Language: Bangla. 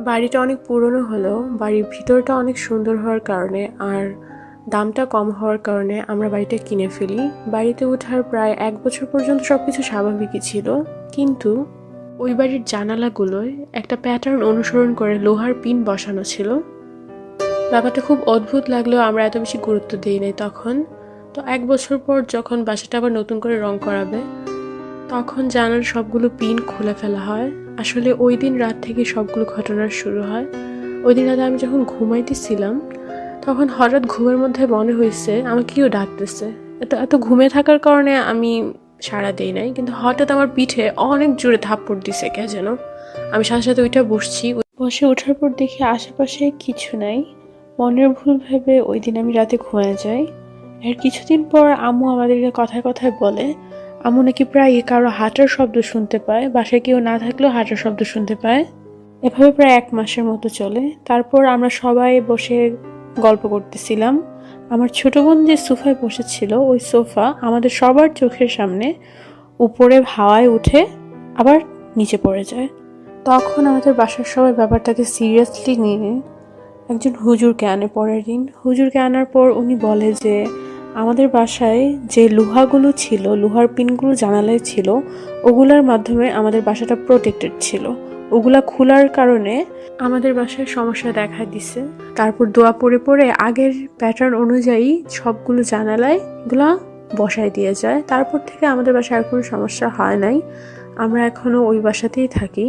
বাড়িটা অনেক পুরনো হলেও বাড়ির ভিতরটা অনেক সুন্দর হওয়ার কারণে আর দামটা কম হওয়ার কারণে আমরা বাড়িটা কিনে ফেলি। বাড়িতে ওঠার প্রায় 1 বছর পর্যন্ত সবকিছু স্বাভাবিকই ছিল, কিন্তু ওই বাড়ির জানালাগুলোয় একটা প্যাটার্ন অনুসরণ করে লোহার পিন বসানো ছিল। ব্যাপারটা খুব অদ্ভুত লাগলেও আমরা এত বেশি গুরুত্ব দিই নাই তখন। তো 1 বছর পর যখন বাসাটা আবার নতুন করে রং করাবে, তখন জানালার সবগুলো পিন খুলে ফেলা হয়। আসলে ওই দিন রাত থেকে সবগুলো ঘটনার শুরু হয়। ওই দিন রাতে আমি যখন ঘুমাইতেছিলাম, তখন হঠাৎ ঘুমের মধ্যে মনে হয়েছে আমাকে কেউ ডাকতেছে। এত এত ঘুমে থাকার কারণে আমি সাড়া দেই নাই, কিন্তু হঠাৎ আমার পিঠে অনেক জোরে থাপ্পড় দিছে কে যেন। আমি সাথে সাথে ওইটা বসছি, বসে ওঠার পর দেখি আশেপাশে কিছু নাই। মনের ভুল ভেবে ওই দিন আমি রাতে ঘুমিয়ে যাই। এর কিছুদিন পর আম্মু আমাদেরকে কথায় কথায় বলে আম্মু নাকি প্রায় কারো হাঁটার শব্দ শুনতে পায়, বাসায় কেউ না থাকলেও হাঁটার শব্দ শুনতে পায়। এভাবে প্রায় 1 মাসের মতো চলে। তারপর আমরা সবাই বসে গল্প করতেছিলাম। আমার ছোট বোন যে সোফায় বসেছিল, ওই সোফা আমাদের সবার চোখের সামনে উপরে হাওয়ায় উঠে আবার নিচে পড়ে যায়। তখন আমাদের বাসার সবাই ব্যাপারটাকে সিরিয়াসলি নিয়ে একজন হুজুরকে আনে পরের দিন। হুজুরকে আনার পর উনি বলে যে আমাদের বাসায় যে লোহাগুলো ছিল, লোহার পিনগুলো জানালায় ছিল, ওগুলার মাধ্যমে আমাদের বাসাটা প্রোটেক্টেড ছিল। ওগুলা খোলার কারণে আমাদের বাসায় সমস্যা দেখা দিছে। তারপর দোয়া পড়ে পড়ে আগের প্যাটার্ন অনুযায়ী সবগুলো জানালায় এগুলা বসায় দিয়ে যায়। তারপর থেকে আমাদের বাসায় আর কোনো সমস্যা হয় নাই। আমরা এখনো ওই বাসাতেই থাকি।